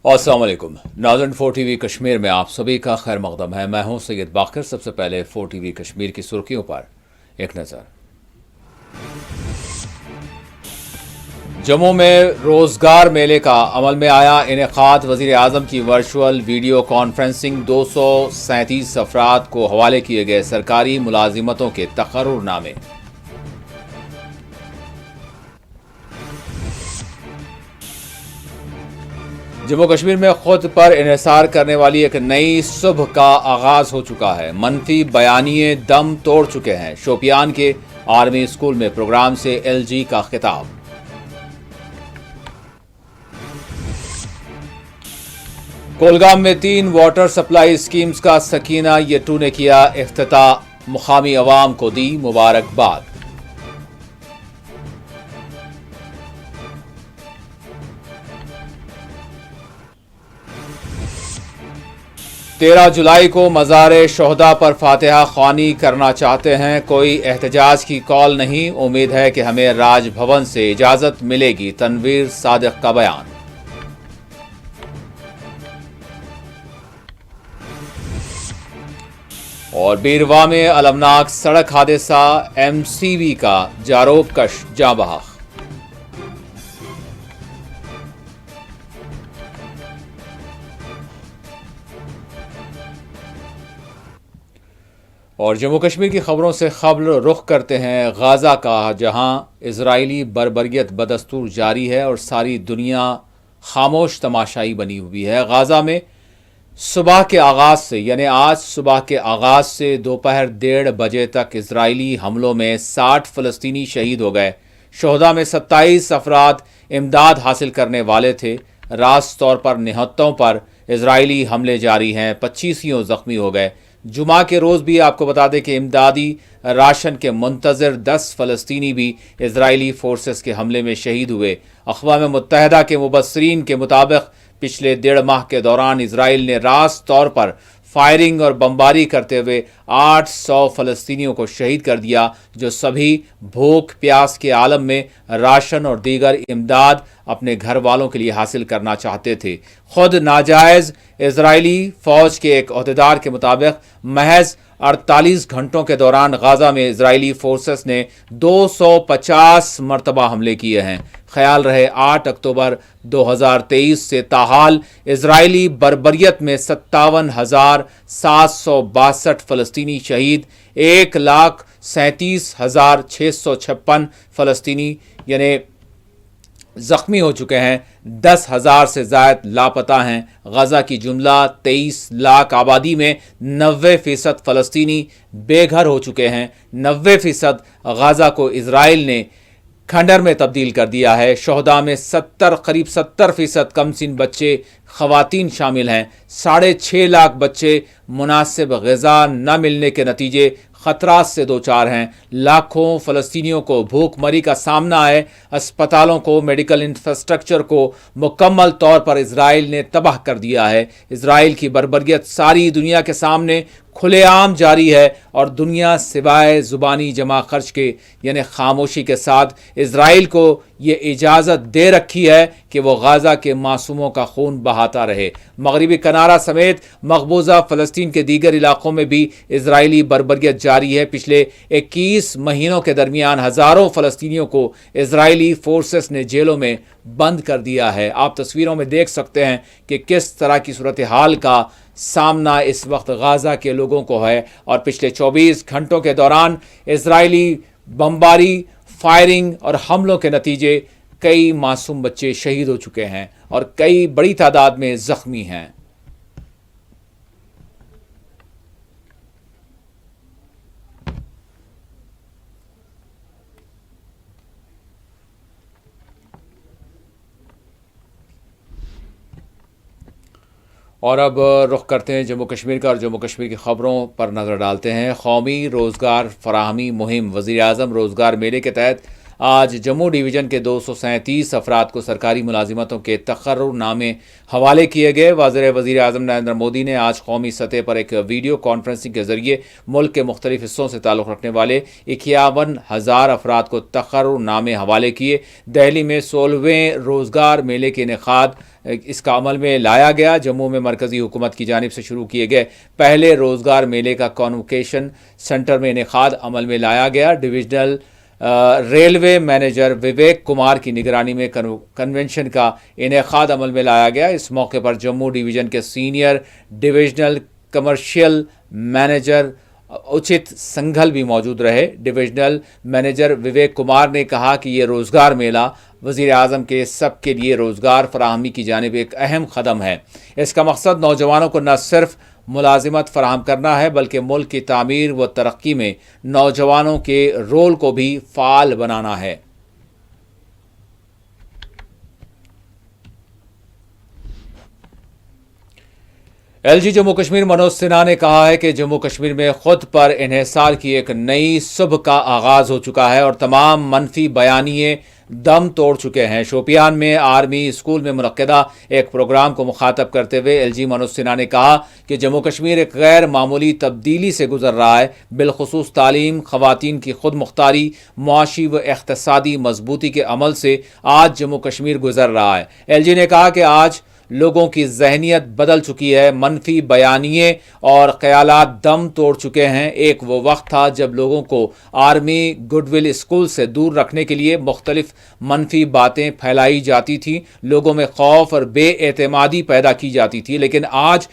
अस्सलाम वालेकुम नाज़रीन, 4 टीवी कश्मीर में आप सभी का खैर मकदम है। मैं हूं सैयद बाकर। सबसे पहले 4 टीवी कश्मीर की सुर्खियों पर एक नज़र। जम्मू में रोजगार मेले का अमल में आया इनेकाद। वजीर आजम की वर्चुअल वीडियो कॉन्फ्रेंसिंग। 237 अफराद को हवाले किए गए सरकारी मुलाजिमतों के तकर्रुरनामे। जम्मू कश्मीर में खुद पर इन्हिसार करने वाली एक नई सुबह का आगाज हो चुका है। मनफी बयानिए दम तोड़ चुके हैं। शोपियान के आर्मी स्कूल में प्रोग्राम से एलजी का खिताब। कोलगाम में 3 वाटर सप्लाई स्कीम्स का सकीना येटू ने किया इफ्तिताह। मुकामी अवाम को दी मुबारकबाद। 13 जुलाई को मज़ार शोहदा पर फातिहा ख्वानी करना चाहते हैं। कोई एहतजाज की कॉल नहीं। उम्मीद है कि हमें राजभवन से इजाजत मिलेगी। तनवीर सादिक का बयान। और बीरवा में अलमनाक सड़क हादसा। एमसीवी का जारोबकश जाँ बहक। और जम्मू कश्मीर की खबरों से खबर रुख करते हैं गाज़ा का, जहां इजरायली बर्बरियत बदस्तूर जारी है और सारी दुनिया खामोश तमाशाई बनी हुई है। गाज़ा में सुबह के आगाज से यानी आज सुबह के आगाज से दोपहर 1:30 बजे तक इजरायली हमलों में 60 फ़लस्तीनी शहीद हो गए। शोहदा में 27 अफराद इमदाद हासिल करने वाले थे। रास्त तौर पर निहत्तों पर इजरायली हमले जारी हैं। 25 जख्मी हो गए। जुमा के रोज़ भी आपको बता दें कि इमदादी राशन के मुंतज़र 10 फ़लस्तीनी भी इजरायली फोर्सेस के हमले में शहीद हुए। अक़वाम मुत्तहिदा के मुबस्सरीन के मुताबिक पिछले 1.5 माह के दौरान इजराइल ने रास्त तौर पर फायरिंग और बमबारी करते हुए 800 फ़लस्तीनियों को शहीद कर दिया, जो सभी भूख प्यास के आलम में राशन और दीगर इमदाद अपने घर वालों के लिए हासिल करना चाहते थे। खुद नाजायज़ इजरायली फ़ौज के एक अहदेदार के मुताबिक महज 48 घंटों के दौरान गाज़ा में इजरायली फोर्सेस ने 250 मरतबा हमले किए हैं। ख्याल रहे 8 अक्टूबर 2023 से ताहाल इजरायली बर्बरियत में 57,762 फ़लस्तीनी शहीद, 1,37,656 फ़लस्तीनी यानी जख्मी हो चुके हैं। 10,000 से ज़ायद लापता हैं। गज़ा की जुमला 23 लाख आबादी में 90% फ़लस्तीनी बेघर हो चुके हैं। 90% गज़ा को इजराइल ने खंडर में तब्दील कर दिया है। शोहदा में करीब 70% कमसिन बच्चे ख़वातीन शामिल हैं। 6.5 लाख बच्चे मुनासिब ग़िज़ा न मिलने के नतीजे ख़तरात से दो चार हैं। लाखों फ़लस्तीनियों को भूखमरी का सामना है। अस्पतालों को, मेडिकल इंफ्रास्ट्रक्चर को मुकम्मल तौर पर इजराइल ने तबाह कर दिया है। इजराइल की बर्बरियत सारी दुनिया के सामने खुलेआम जारी है और दुनिया सिवाय ज़ुबानी जमा खर्च के यानी खामोशी के साथ इजराइल को ये इजाज़त दे रखी है कि वो गाज़ा के मासूमों का खून बहाता रहे। मगरबी किनारा समेत मकबूजा फ़लस्तीन के दीगर इलाकों में भी इजरायली बर्बरियत जारी है। पिछले 21 महीनों के दरमियान हज़ारों फ़लस्तीनियों को इजरायली फोर्सेस ने जेलों में बंद कर दिया है। आप तस्वीरों में देख सकते हैं कि किस तरह की सूरत हाल का सामना इस वक्त गाज़ा के लोगों को है। और पिछले 24 घंटों के दौरान इजरायली बमबारी, फायरिंग और हमलों के नतीजे कई मासूम बच्चे शहीद हो चुके हैं और कई बड़ी तादाद में जख्मी हैं। और अब रुख करते हैं जम्मू कश्मीर का और जम्मू कश्मीर की खबरों पर नज़र डालते हैं। कौमी रोज़गार फराहमी मुहिम वज़ीर आज़म रोज़गार मेले के तहत آج جموں ڈویژن کے 237 افراد کو سرکاری ملازمتوں کے تقرر نامے حوالے کیے گئے۔ وزیر اعظم نریندر مودی نے آج قومی سطح پر ایک ویڈیو کانفرنسنگ کے ذریعے ملک کے مختلف حصوں سے تعلق رکھنے والے 51,000 افراد کو تقرر نامے حوالے کیے۔ دہلی میں 16ویں روزگار میلے کے انعقاد اس کا عمل میں لایا گیا۔ جموں میں مرکزی حکومت کی جانب سے شروع کیے گئے پہلے روزگار میلے کا کانوکیشن سینٹر میں انعقاد عمل میں لایا گیا۔ Divisional railway manager Vivek Kumar کی نگرانی میں کنونشن کا انعقاد عمل میں لایا گیا۔ اس موقع پر جموں ڈویژن کے senior divisional commercial manager اچت Singhal بھی موجود رہے۔ ڈویژنل مینیجر وویک کمار نے کہا کہ یہ روزگار میلہ وزیر اعظم کے سب کے لیے روزگار فراہمی کی جانب ایک اہم قدم ہے۔ اس کا مقصد نوجوانوں کو نہ صرف ملازمت فراہم کرنا ہے بلکہ ملک کی تعمیر و ترقی میں نوجوانوں کے رول کو بھی فعال بنانا ہے۔ ایل جی جموں کشمیر منوج سنہا نے کہا ہے کہ جموں کشمیر میں خود پر انحصار کی ایک نئی صبح کا آغاز ہو چکا ہے اور تمام منفی بیانیے دم توڑ چکے ہیں۔ شوپیان میں آرمی اسکول میں منعقدہ ایک پروگرام کو مخاطب کرتے ہوئے ایل جی منوج سنہا نے کہا کہ جموں کشمیر ایک غیر معمولی تبدیلی سے گزر رہا ہے، بالخصوص تعلیم، خواتین کی خود مختاری، معاشی و اقتصادی مضبوطی کے عمل سے آج جموں کشمیر گزر رہا ہے۔ ایل جی نے کہا کہ آج لوگوں کی ذہنیت بدل چکی ہے، منفی بیانیے اور خیالات دم توڑ چکے ہیں۔ ایک وہ وقت تھا جب لوگوں کو آرمی گڈ ول اسکول سے دور رکھنے کے لیے مختلف منفی باتیں پھیلائی جاتی تھیں، لوگوں میں خوف اور بے اعتمادی پیدا کی جاتی تھی، لیکن آج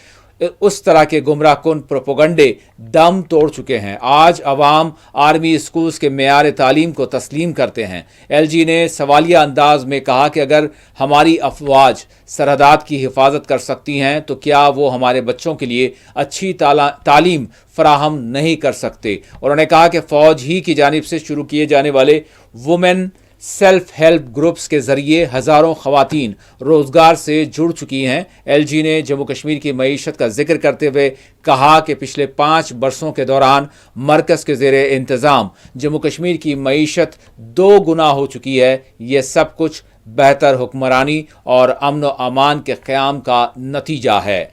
اس طرح کے گمراہ کن پروپیگنڈے دم توڑ چکے ہیں۔ آج عوام آرمی اسکولز کے معیار تعلیم کو تسلیم کرتے ہیں۔ ایل جی نے سوالیہ انداز میں کہا کہ اگر ہماری افواج سرحدات کی حفاظت کر سکتی ہیں تو کیا وہ ہمارے بچوں کے لیے اچھی تعلیم فراہم نہیں کر سکتے؟ انہوں نے کہا کہ فوج ہی کی جانب سے شروع کیے جانے والے وومن سیلف ہیلپ گروپس کے ذریعے ہزاروں خواتین روزگار سے جڑ چکی ہیں۔ ایل جی نے جموں کشمیر کی معیشت کا ذکر کرتے ہوئے کہا کہ پچھلے 5 برسوں کے دوران مرکز کے زیر انتظام جموں کشمیر کی معیشت 2 گنا ہو چکی ہے۔ یہ سب کچھ بہتر حکمرانی اور امن و امان کے قیام کا نتیجہ ہے۔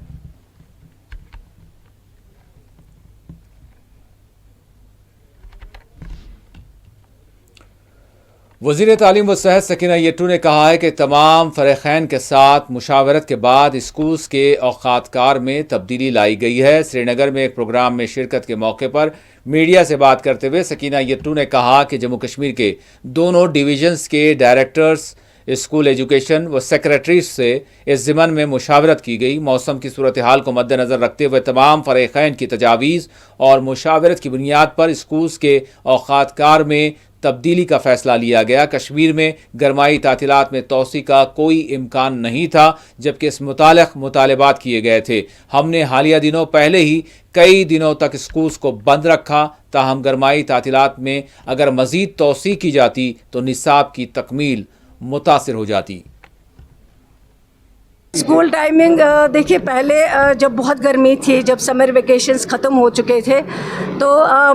وزیر تعلیم و صحت سکینہ یٹو نے کہا ہے کہ تمام فریقین کے ساتھ مشاورت کے بعد اسکولز کے اوقات کار میں تبدیلی لائی گئی ہے۔ سری نگر میں ایک پروگرام میں شرکت کے موقع پر میڈیا سے بات کرتے ہوئے سکینہ یٹو نے کہا کہ جموں کشمیر کے دونوں ڈویژنز کے ڈائریکٹرز اسکول ایجوکیشن و سیکریٹریز سے اس ضمن میں مشاورت کی گئی۔ موسم کی صورتحال کو مد نظر رکھتے ہوئے تمام فریقین کی تجاویز اور مشاورت کی بنیاد پر اسکولز کے اوقات کار میں تبدیلی کا فیصلہ لیا گیا۔ کشمیر میں گرمائی تعطیلات میں توسیع کا کوئی امکان نہیں تھا جبکہ اس متعلق مطالبات کیے گئے تھے۔ ہم نے حالیہ دنوں پہلے ہی کئی دنوں تک اسکولز کو بند رکھا، تاہم گرمائی تعطیلات میں اگر مزید توسیع کی جاتی تو نصاب کی تکمیل متاثر ہو جاتی۔ اسکول ٹائمنگ دیکھیے، پہلے جب بہت گرمی تھی، جب سمر ویکیشنز ختم ہو چکے تھے تو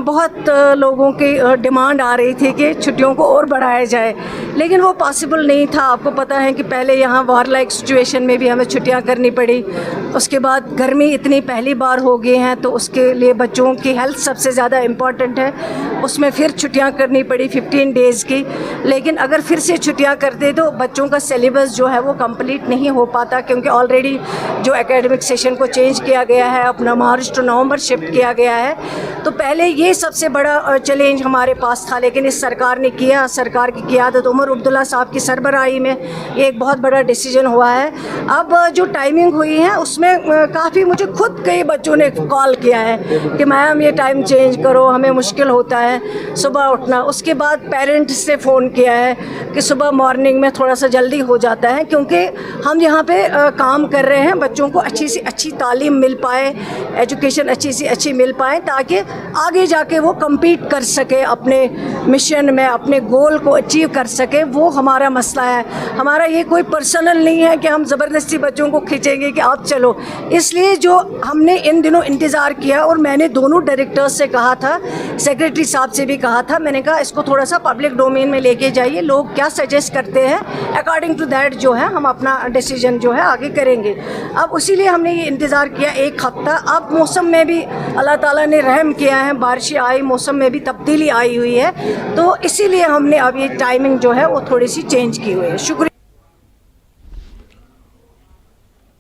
بہت لوگوں کی ڈیمانڈ آ رہی تھی کہ چھٹیوں کو اور بڑھایا جائے، لیکن وہ پاسبل نہیں تھا۔ آپ کو پتہ ہے کہ پہلے یہاں وار لائک سچویشن میں بھی ہمیں چھٹیاں کرنی پڑی، اس کے بعد گرمی اتنی پہلی بار ہو گئی ہیں تو اس کے لیے بچوں کی ہیلتھ سب سے زیادہ امپورٹنٹ ہے، اس میں پھر چھٹیاں کرنی پڑی 15 ڈیز کی۔ لیکن اگر پھر سے چھٹیاں کرتے تو بچوں کا سلیبس جو ہے وہ کمپلیٹ نہیں ہو پاتا، کیونکہ آلریڈی جو اکیڈمک سیشن کو چینج کیا گیا ہے، اپنا مارچ ٹو نومبر شفٹ کیا گیا ہے۔ تو پہلے یہ سب سے بڑا چیلنج ہمارے پاس تھا، لیکن اس سرکار نے کیا، سرکار کی قیادت عمر عبداللہ صاحب کی سربراہی میں یہ ایک بہت بڑا ڈیسیجن ہوا ہے۔ اب جو ٹائمنگ ہوئی ہے اس میں کافی مجھے خود کئی بچوں نے کال کیا ہے کہ میم یہ ٹائم چینج کرو، ہمیں مشکل ہوتا ہے صبح اٹھنا۔ اس کے بعد پیرنٹس سے فون کیا ہے کہ صبح مارننگ میں تھوڑا سا جلدی ہو جاتا ہے، کیونکہ ہم یہاں پہ کام کر رہے ہیں بچوں کو اچھی سے اچھی تعلیم مل پائے, ایجوکیشن اچھی سے اچھی مل پائے, تاکہ آگے جا کے وہ کمپیٹ کر سکے اپنے مشن میں, اپنے گول کو اچیو کر سکے. وہ ہمارا مسئلہ ہے. ہمارا یہ کوئی پرسنل نہیں ہے کہ ہم زبردستی بچوں کو کھینچیں گے کہ آپ چلو. اس لیے جو ہم نے ان دنوں انتظار کیا, اور میں نے دونوں ڈائریکٹرز سے کہا تھا, سیکریٹری صاحب سے بھی کہا تھا, میں نے کہا اس کو تھوڑا سا پبلک ڈومین میں لے کے جائیے, لوگ کیا سجیسٹ کرتے ہیں اکارڈنگ ٹو دیٹ جو ہے ہم اپنا ڈیسیجن جو ہے آگے کریں گے. اب اسی لیے ہم نے یہ انتظار کیا ایک ہفتہ. اب موسم میں بھی اللہ تعالیٰ نے رحم کیا ہے, بارشیں آئی, موسم میں بھی تبدیلی آئی ہوئی ہے, تو اسی لیے ہم نے اب یہ ٹائمنگ جو ہے وہ تھوڑی سی چینج کی ہوئی ہے. شکریہ.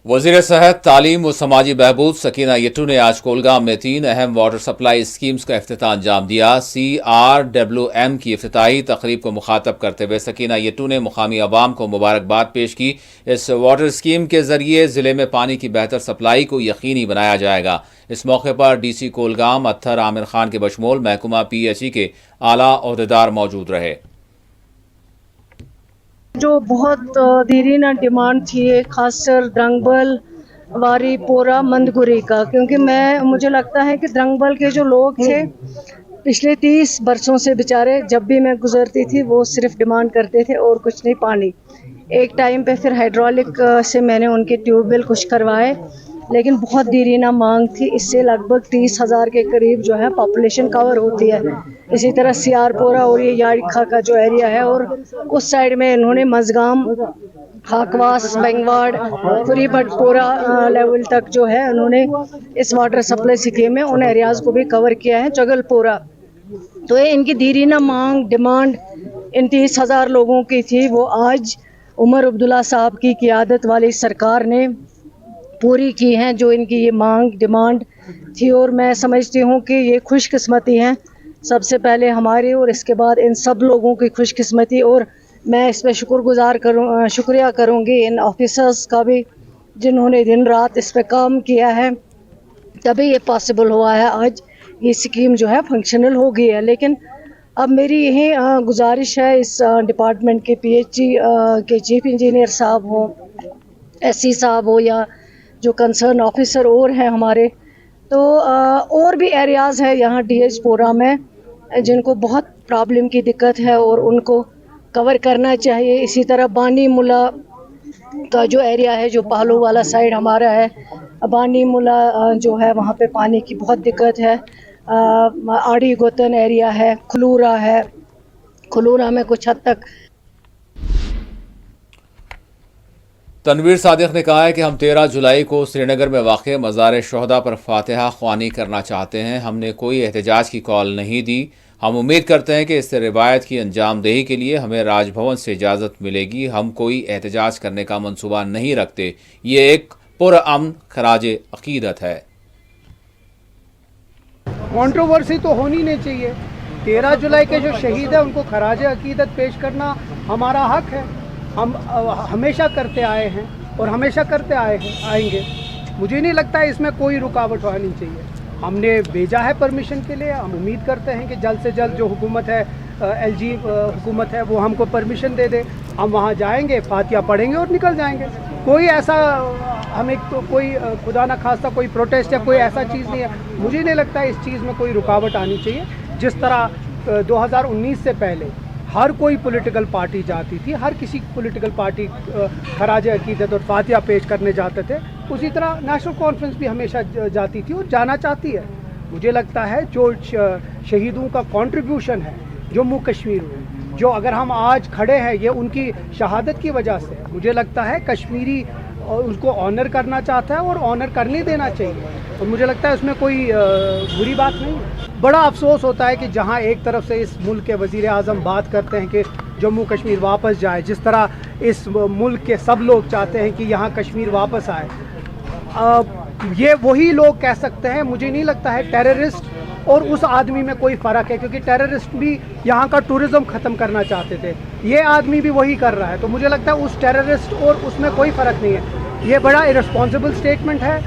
وزیر صحت, تعلیم و سماجی بہبود سکینہ یٹو نے آج کولگام میں 3 اہم واٹر سپلائی اسکیمز کا افتتاح انجام دیا. CRWM کی افتتاحی تقریب کو مخاطب کرتے ہوئے سکینہ یٹو نے مقامی عوام کو مبارکباد پیش کی. اس واٹر اسکیم کے ذریعے ضلع میں پانی کی بہتر سپلائی کو یقینی بنایا جائے گا. اس موقع پر DC کولگام اتھر عامر خان کے بشمول محکمہ PHE کے اعلیٰ عہدیدار موجود رہے. جو بہت دیرینہ ڈیمانڈ تھی خاص کر درنگبل, واری پورا, مندگری کا, کیونکہ مجھے لگتا ہے کہ درنگبل کے جو لوگ تھے پچھلے 30 برسوں سے بیچارے, جب بھی میں گزرتی تھی وہ صرف ڈیمانڈ کرتے تھے اور کچھ نہیں, پانی. ایک ٹائم پہ پھر ہائیڈرولک سے میں نے ان کے ٹیوب ویل کچھ کروائے, لیکن بہت دیرینہ مانگ تھی. اس سے لگ بھگ 30,000 کے قریب جو ہے پاپولیشن کور ہوتی ہے. اسی طرح CR پورا اور یہ یاڑکھا کا جو ایریا ہے, اور اس سائڈ میں انہوں نے مزگام, ہاکواس, بنگواڑ, پوری بٹ پورا لیول تک جو ہے انہوں نے اس واٹر سپلائی اسکیم میں ان ایریاز کو بھی کور کیا ہے, چگل پورا. تو یہ ان کی دیرینہ مانگ, ڈیمانڈ ان 30,000 لوگوں کی تھی, وہ آج عمر عبداللہ صاحب کی قیادت والی سرکار نے پوری کی ہیں, جو ان کی یہ مانگ ڈیمانڈ تھی. اور میں سمجھتی ہوں کہ یہ خوش قسمتی ہیں سب سے پہلے ہماری, اور اس کے بعد ان سب لوگوں کی خوش قسمتی. اور میں اس پہ شکریہ کروں گی ان آفیسرز کا بھی, جنہوں نے دن رات اس پہ کام کیا ہے, تبھی یہ پاسبل ہوا ہے. آج یہ اسکیم جو ہے فنکشنل ہو گئی ہے. لیکن اب میری یہی گزارش ہے اس ڈپارٹمنٹ کے PHE کے چیف انجینئر صاحب ہوں, SC صاحب ہو, یا جو کنسرن آفیسر اور ہیں ہمارے, تو اور بھی ایریاز ہیں یہاں DH پورا میں جن کو بہت پرابلم کی دقت ہے, اور ان کو کور کرنا چاہیے. اسی طرح بانی ملا کا جو ایریا ہے, جو پہلو والا سائڈ ہمارا ہے, بانی ملا جو ہے وہاں پہ پانی کی بہت دقت ہے. آڑی گوتن ایریا ہے, کھلورا ہے, کھلورا میں کچھ حد تک. تنویر صادق نے کہا ہے کہ ہم 13 جولائی کو سری نگر میں واقع مزار شہداء پر فاتحہ خوانی کرنا چاہتے ہیں. ہم نے کوئی احتجاج کی کال نہیں دی. ہم امید کرتے ہیں کہ اس روایت کی انجام دہی کے لیے ہمیں راج بھون سے اجازت ملے گی. ہم کوئی احتجاج کرنے کا منصوبہ نہیں رکھتے. یہ ایک پرامن خراج عقیدت ہے. کنٹروورسی تو ہونی نہیں چاہیے. 13 جولائی کے جو شہید ہیں ان کو خراج عقیدت پیش کرنا ہمارا حق ہے. ہم ہمیشہ کرتے آئے ہیں اور ہمیشہ کرتے آئیں گے. مجھے نہیں لگتا ہے اس میں کوئی رکاوٹ ہونی چاہیے. ہم نے بھیجا ہے پرمیشن کے لیے. ہم امید کرتے ہیں کہ جلد سے جلد جو حکومت ہے, LG حکومت ہے, وہ ہم کو پرمیشن دے دے. ہم وہاں جائیں گے, فاتحہ پڑھیں گے اور نکل جائیں گے. کوئی ایسا ہمیں تو کوئی خدا نہ خواستہ کوئی پروٹیسٹ یا کوئی ایسا چیز نہیں ہے. مجھے نہیں لگتا ہے اس چیز میں کوئی رکاوٹ آنی چاہیے. جس طرح 2019 سے پہلے ہر کوئی پولیٹیکل پارٹی جاتی تھی, ہر کسی پولیٹیکل پارٹی خراج عقیدت اور فاتحہ پیش کرنے جاتے تھے, اسی طرح نیشنل کانفرنس بھی ہمیشہ جاتی تھی اور جانا چاہتی ہے. مجھے لگتا ہے جو شہیدوں کا کنٹریبیوشن ہے جموں کشمیر میں, جو اگر ہم آج کھڑے ہیں یہ ان کی شہادت کی وجہ سے, مجھے لگتا ہے کشمیری ان کو آنر کرنا چاہتا ہے اور آنر کرنے دینا چاہیے. اور مجھے لگتا ہے اس میں کوئی بری بات نہیں. بڑا افسوس ہوتا ہے کہ جہاں ایک طرف سے اس ملک کے وزیر اعظم بات کرتے ہیں کہ جموں کشمیر واپس جائے, جس طرح اس ملک کے سب لوگ چاہتے ہیں کہ یہاں کشمیر واپس آئے, یہ وہی لوگ کہہ سکتے ہیں. مجھے نہیں لگتا ہے ٹیررسٹ اور اس آدمی میں کوئی فرق ہے, کیونکہ ٹیررسٹ بھی یہاں کا ٹورزم ختم کرنا چاہتے تھے, یہ آدمی بھی وہی کر رہا ہے. تو مجھے لگتا ہے اس ٹیررسٹ اور اس میں کوئی فرق نہیں ہے. یہ بڑا ارسپانسبل سٹیٹمنٹ ہے,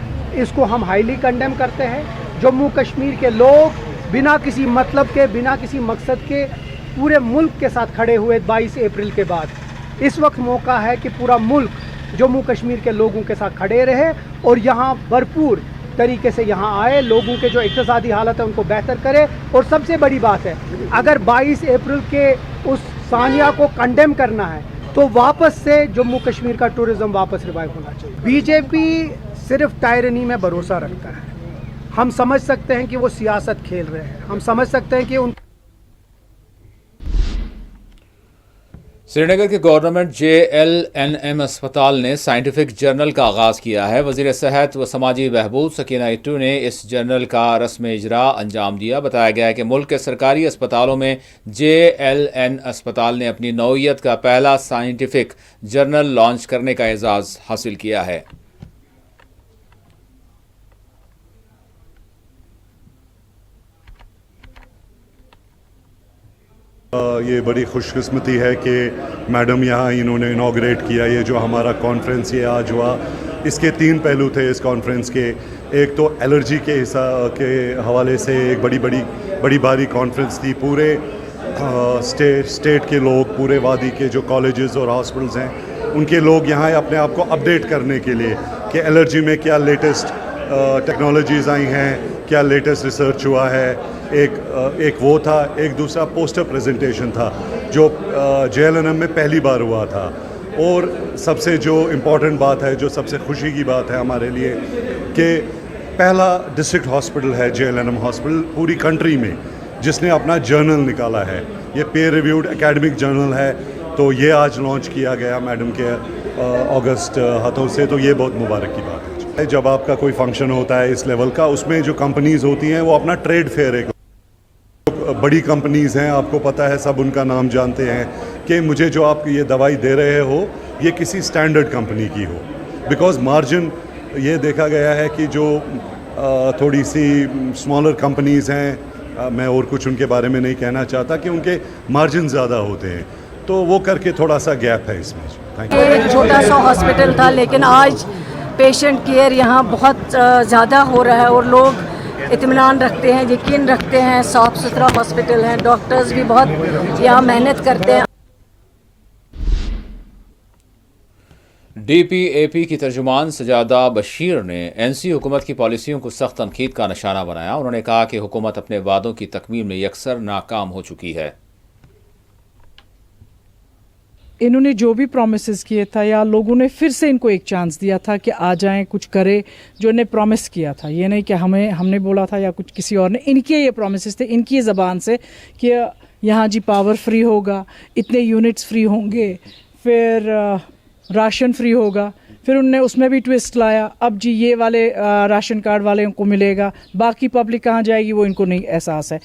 اس کو ہم ہائیلی کنڈیم کرتے ہیں. جموں کشمیر کے لوگ بنا کسی مطلب کے, بنا کسی مقصد کے پورے ملک کے ساتھ کھڑے ہوئے 22 اپریل کے بعد. اس وقت موقع ہے کہ پورا ملک जम्मू कश्मीर के लोगों के साथ खड़े रहे और यहाँ भरपूर तरीके से यहाँ आए, लोगों के जो इक़्तिसादी हालत है उनको बेहतर करे। और सबसे बड़ी बात है, अगर 22 अप्रैल के उस सानिया को कंडेम करना है तो वापस से जम्मू कश्मीर का टूरिज़्म वापस रिवाइव होना चाहिए। बीजेपी सिर्फ टायरनी में भरोसा रखता है। हम समझ सकते हैं कि वो सियासत खेल रहे हैं, हम समझ सकते हैं कि उन श्रीनगर के गवर्नमेंट JLNM अस्पताल ने साइंटिफिक जर्नल का आगाज़ किया है। वज़ीर सेहत व समाजी बहबूद सकीना इट्टू ने इस जर्नल का रस्म इजरा अंजाम दिया। बताया गया है कि मुल्क के सरकारी अस्पतालों में JLN अस्पताल ने अपनी नौइयत का पहला साइंटिफिक जर्नल लॉन्च करने का एजाज़ हासिल किया है। ये बड़ी खुशकिस्मती है कि मैडम यहाँ इन्होंने इनाग्रेट किया। ये जो हमारा कॉन्फ्रेंस ये आज हुआ, इसके 3 पहलू थे इस कॉन्फ्रेंस के। एक तो एलर्जी के हवाले से एक बड़ी भारी कॉन्फ्रेंस थी। पूरे स्टेट के लोग, पूरे वादी के जो कॉलेजेस और हॉस्पिटल्स हैं उनके लोग यहाँ अपने आप को अपडेट करने के लिए कि एलर्जी में क्या लेटेस्ट टेक्नोलॉजीज़ आई हैं, क्या लेटेस्ट रिसर्च हुआ है। एक वो था, एक दूसरा पोस्टर प्रेजेंटेशन था जो JLNM में पहली बार हुआ था। और सबसे जो इम्पॉर्टेंट बात है, जो सबसे खुशी की बात है हमारे लिए, कि पहला डिस्ट्रिक्ट हॉस्पिटल है JLNM हॉस्पिटल पूरी कंट्री में जिसने अपना जर्नल निकाला है। ये पेयर रिव्यूड एकेडमिक जर्नल है, तो ये आज लॉन्च किया गया मैडम के अगस्त हाथों से, तो ये बहुत मुबारक की बात है। जब आपका कोई फंक्शन होता है इस लेवल का, उसमें जो कंपनीज़ होती हैं वो अपना ट्रेड फेयर है, बड़ी कंपनीज़ हैं, आपको पता है, सब उनका नाम जानते हैं कि मुझे जो आप ये दवाई दे रहे हो ये किसी स्टैंडर्ड कंपनी की हो। बिकॉज़ मार्जिन ये देखा गया है कि जो थोड़ी सी स्मॉलर कंपनीज़ हैं, मैं और कुछ उनके बारे में नहीं कहना चाहता, कि उनके मार्जिन ज़्यादा होते हैं, तो वो करके थोड़ा सा गैप है इसमें। Thank you. एक छोटा सा हॉस्पिटल था, लेकिन आज पेशेंट केयर यहाँ बहुत ज़्यादा हो रहा है और लोग इत्मीनान रखते हैं, यकीन रखते हैं। साफ़ सुथरा हॉस्पिटल है, डॉक्टर्स भी बहुत यहाँ मेहनत करते हैं। DPAP की तर्जुमान सजादा बशीर ने NC हुकूमत की पॉलिसियों को सख्त तनकीद का निशाना बनाया। उन्होंने कहा कि हुकूमत अपने वादों की तकमील में यकसर नाकाम हो चुकी है। इन्होंने जो भी प्रोमिस किए था, या लोगों ने फिर से इनको एक चांस दिया था कि आ जाएं, कुछ करें जो इन्हें प्रॉमिस किया था। ये नहीं कि हमने बोला था या कुछ किसी और ने, इनके ये प्रोमिस थे इनकी ज़बान से कि यहाँ जी पावर फ्री होगा, इतने यूनिट्स फ्री होंगे, फिर राशन फ्री होगा। फिर उनने उसमें भी ट्विस्ट लाया, अब जी ये वाले राशन कार्ड वाले को मिलेगा, बाकी पब्लिक कहाँ जाएगी वो इनको नहीं एहसास है।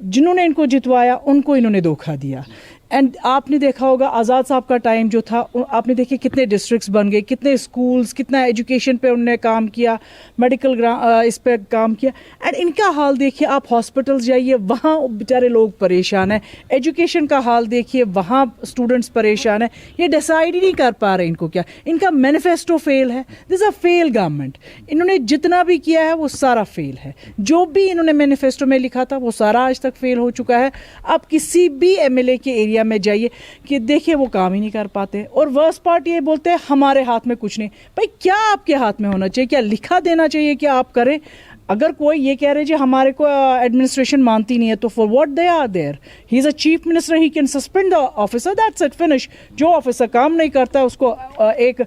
जिन्होंने इनको जितवाया उनको इन्होंने धोखा दिया। एंड आपने देखा होगा आज़ाद साहब का टाइम जो था, आपने देखे कितने डिस्ट्रिक्ट्स बन गए, कितने स्कूल्स, कितना एजुकेशन पे उन्होंने काम किया, मेडिकल इस पे काम किया। एंड इनका हाल देखिए, आप हॉस्पिटल्स जाइए वहाँ बेचारे लोग परेशान हैं, एजुकेशन का हाल देखिए वहाँ स्टूडेंट्स परेशान हैं। ये डिसाइड ही नहीं कर पा रहे इनको क्या, इनका मैनिफेस्टो फेल है। This a fail government. इन्होंने जितना भी किया है वो सारा फेल है। जो भी इन्होंने मैनिफेस्टो में लिखा था वो सारा आज तक फेल हो चुका है। आप किसी भी MLA के एरिया में जाइए कि देखिए वो काम ही नहीं कर पाते। और वर्स्ट पार्ट ये बोलते हैं हमारे हाथ में कुछ नहीं। भाई क्या आपके हाथ में होना चाहिए? क्या लिखा देना चाहिए कि आप करें? अगर कोई ये कह रहे जी हमारे को एडमिनिस्ट्रेशन मानती नहीं है, तो for what they are there? He is a chief minister, he can suspend the officer, that's it, finish. जो ऑफिसर काम नहीं करता है उसको एक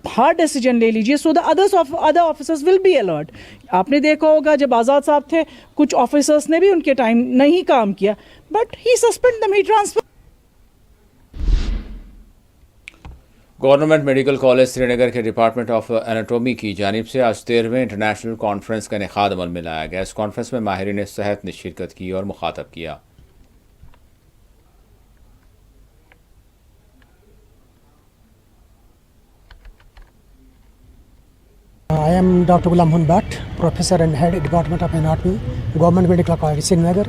हार्ड डिसीजन ले लीजिए, so the other officers will be alert. आपने देखा होगा जब आज़ाद साहब थे, कुछ ऑफिसर्स ने भी उनके टाइम नहीं काम किया, but he suspend them, he transfer. Government medical college Srinagar के डिपार्टमेंट ऑफ एनाटॉमी की जानिब से आज 13वें इंटरनेशनल कॉन्फ्रेंस का इनेकाद अमल में लाया गया। इस कॉन्फ्रेंस में माहिरीन सेहत ने शिरकत की और मुखातब किया। I am Dr. Ghulam Mohan Bhatt, Professor and Head Department of Anatomy, Government Medical College, Srinagar,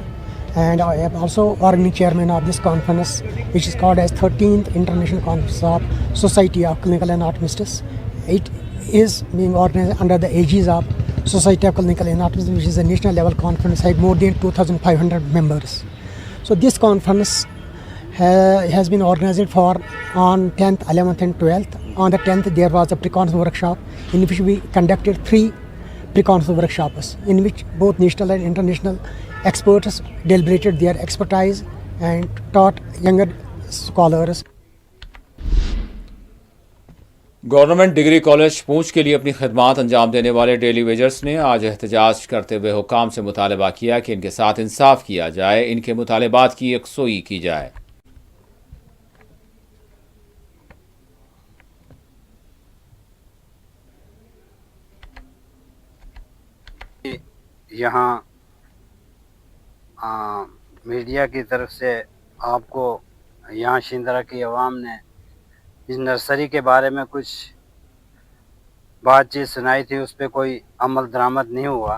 and I am also organizing chairman of this conference, which is called as 13th International Conference of Society of Clinical Anatomists. It is being organized under the aegis of Society of Clinical Anatomists, which is a national level conference, has more than 2,500 members. So this conference has been organized for on 10th, 11th and 12th. On the 10th there was a pre-conference workshop in which we conducted 3 pre-conference workshops in which both national and international experts deliberated their expertise and taught younger scholars. Government degree college पूंछ के लिए अपनी खदमात अंजाम देने वाले daily wagers ने आज एहतजाज करते हुए हुकाम से मुतालबा किया कि इनके साथ इंसाफ किया जाए, इनके मुतालबात की यकसोई की जाए। यहाँ मीडिया की तरफ से आपको यहाँ शिंदरा की आवाम ने इस नर्सरी के बारे में कुछ बातचीत सुनाई थी, उस पर कोई अमल दरामद नहीं हुआ।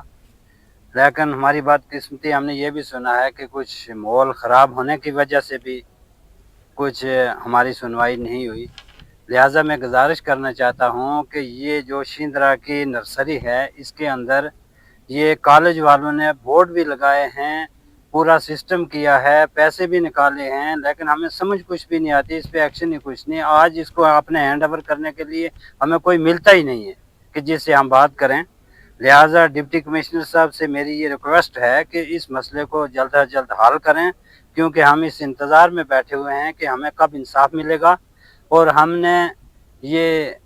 लेकिन हमारी बदकिस्मती हमने ये भी सुना है कि कुछ माहौल ख़राब होने की वजह से भी कुछ हमारी सुनवाई नहीं हुई। लिहाजा मैं गुजारिश करना चाहता हूँ कि ये जो शिंदरा की नर्सरी है, इसके अंदर ये कॉलेज वालों ने बोर्ड भी लगाए हैं, पूरा सिस्टम किया है, पैसे भी निकाले हैं, लेकिन हमें समझ कुछ भी नहीं आती, इस पे एक्शन ही कुछ नहीं। आज इसको अपने हैंड ओवर करने के लिए हमें कोई मिलता ही नहीं है कि जिससे हम बात करें। लिहाजा डिप्टी कमिश्नर साहब से मेरी ये रिक्वेस्ट है कि इस मसले को जल्द से जल्द हल करें, क्योंकि हम इस इंतज़ार में बैठे हुए हैं कि हमें कब इंसाफ मिलेगा। और हमने ये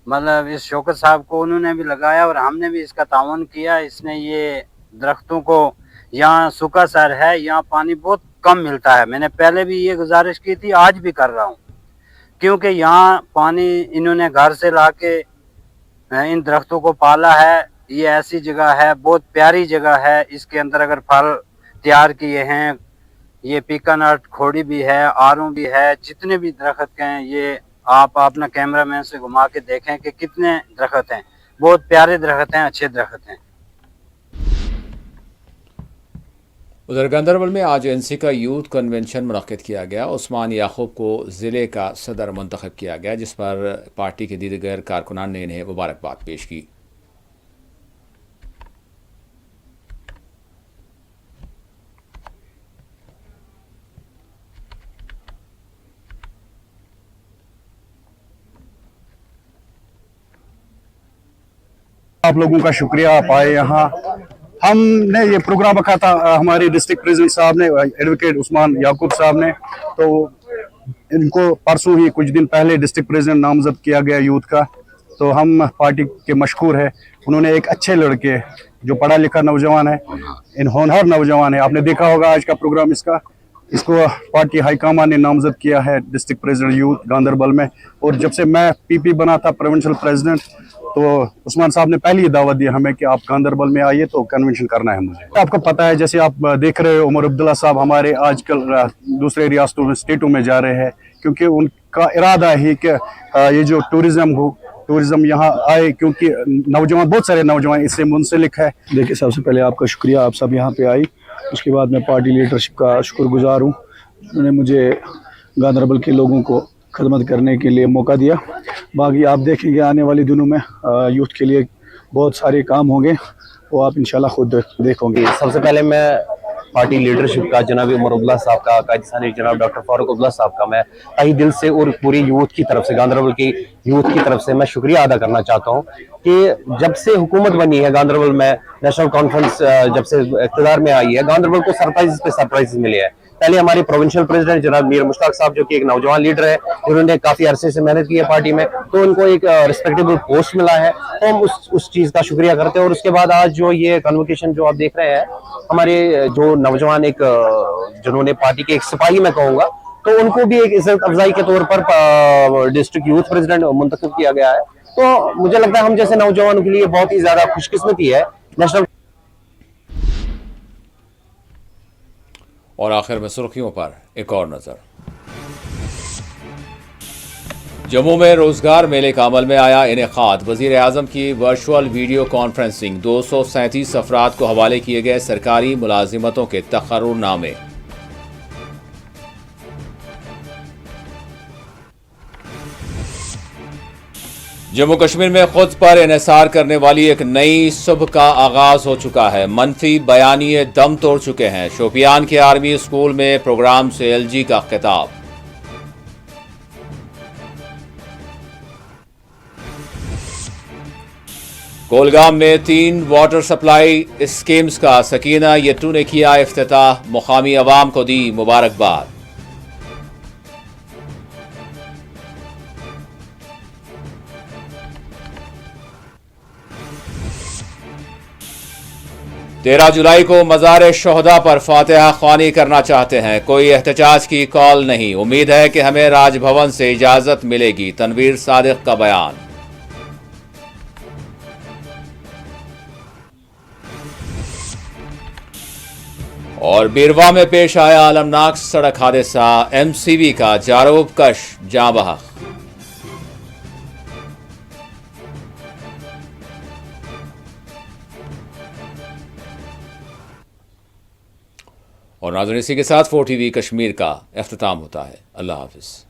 मतलब इस शौकत साहब को उन्होंने भी लगाया और हमने भी इसका ताउन किया। इसने ये दरख्तों को, यहाँ सूखा सर है, यहाँ पानी बहुत कम मिलता है। मैंने पहले भी ये गुजारिश की थी, आज भी कर रहा हूँ, क्योंकि यहाँ पानी इन्होंने घर से ला के इन दरख्तों को पाला है। ये ऐसी जगह है, बहुत प्यारी जगह है, इसके अंदर अगर फल तैयार किए हैं, ये पीकानट खोड़ी भी है, आरू भी है, जितने भी दरख्त हैं ये आप अपना कैमरा मैन से घुमा के देखें कि कितने दरख्त हैं। बहुत प्यारे दरख्त हैं, अच्छे दरख्त हैं। उधर गांदरबल में आज एनसी का यूथ कन्वेंशन मुनक्किद किया गया। उस्मान याकूब को ज़िले का सदर मुंतखब किया गया, जिस पर पार्टी के दीगर कारकुनान ने इन्हें मुबारकबाद पेश की। आप लोगों का शुक्रिया, आप आए यहाँ। हमने ये प्रोग्राम रखा था, हमारे डिस्ट्रिक्ट प्रेसिडेंट साहब ने, एडवोकेट उस्मान याकूब साहब ने, तो इनको परसों ही कुछ दिन पहले डिस्ट्रिक्ट प्रेसिडेंट नामजद किया गया यूथ का। तो हम पार्टी के मशहूर है, उन्होंने एक अच्छे लड़के जो पढ़ा लिखा नौजवान है, इन होनहार नौजवान है, आपने देखा होगा आज का प्रोग्राम इसको पार्टी हाईकमान ने नामजद किया है डिस्ट्रिक्ट प्रेसिडेंट यूथ गांदरबल में। और जब से मैं पीपी बना था प्रोविंशियल प्रेसिडेंट, तो उस्मान साहब ने पहले ही दावत दिया हमें कि आप गांदरबल में आइए, तो कन्वेंशन करना है मुझे। आपको पता है, जैसे आप देख रहे हो, उमर अब्दुल्ला साहब हमारे आजकल दूसरे रियासतों में, स्टेटों में जा रहे हैं, क्योंकि उनका इरादा है कि ये जो टूरिज्म यहाँ आए, क्योंकि नौजवान, बहुत सारे नौजवान इससे मुंसलिक है। देखिए, सबसे पहले आपका शुक्रिया, आप सब यहाँ पे आई। उसके बाद मैं पार्टी लीडरशिप का शुक्रगुजार हूँ, उन्होंने मुझे गांदरबल के लोगों को खदमत करने के लिए मौका दिया। बाकी आप देखेंगे आने वाले दिनों में यूथ के लिए बहुत सारे काम होंगे, वो आप इंशाल्लाह खुद देखोगे। सबसे पहले मैं पार्टी लीडरशिप का, जनाब उमर अब्दुल्ला साहब का, कायदसानी जनाब डॉक्टर फारूक अब्दुल्ला साहब का मैं तहे दिल से और पूरी यूथ की तरफ से, गांदरबल की यूथ की तरफ से मैं शुक्रिया अदा करना चाहता हूँ कि जब से हुकूमत बनी है गांदरबल में, नेशनल कॉन्फ्रेंस जब से इक़्तिदार में आई है, गांदरबल को सरप्राइज पे सरप्राइज मिले हैं। पहले हमारे प्रोविंशियल प्रेसिडेंट जनाब मीर मुश्ताक साहब, जो कि एक नौजवान लीडर है, उन्होंने काफी अरसे से मेहनत की है पार्टी में, तो उनको एक रिस्पेक्टेबल पोस्ट मिला है, तो हम उस चीज का शुक्रिया करते हैं। और उसके बाद आज जो ये कन्वोकेशन जो आप देख रहे हैं, हमारे जो नौजवान एक जिन्होंने पार्टी के एक सिपाही मैं कहूँगा, तो उनको भी एक इज्जत अफजाई के तौर पर डिस्ट्रिक्ट यूथ प्रेसिडेंट मुंतखब किया गया है। तो मुझे लगता है हम जैसे नौजवानों के लिए बहुत ही ज्यादा खुशकिस्मती है। नेशनल और आखिर में सुर्खियों पर एक और नजर। जम्मू में रोजगार मेले का अमल में आया इनेकाद। वजीर आजम की वर्चुअल वीडियो कॉन्फ्रेंसिंग, 237 अफराद को हवाले किए गए सरकारी मुलाजिमतों के तकर्रुरनामे। जम्मू कश्मीर में खुद पर इन्हिसार करने वाली एक नई सुबह का आगाज हो चुका है। मनफी बयानिए दम तोड़ चुके हैं। शोपियान के आर्मी स्कूल में प्रोग्राम से एलजी का खिताब। कोलगाम में 3 वाटर सप्लाई स्कीम्स का सकीना यट्टू ने किया इफ्तिताह। मुकामी अवाम को दी मुबारकबाद। तेरह जुलाई को मज़ार शोहदा पर फातिहा ख्वानी करना चाहते हैं। कोई एहतजाज की कॉल नहीं। उम्मीद है कि हमें राजभवन से इजाजत मिलेगी। तनवीर सादिक का बयान। और बीरवा में पेश आया अलमनाक सड़क हादसा। एमसीवी का जारोब कश जाँ बहक। और नाज़रीन, इसी के साथ 4 TV कश्मीर का इख्तिताम होता है। अल्लाह हाफिज़।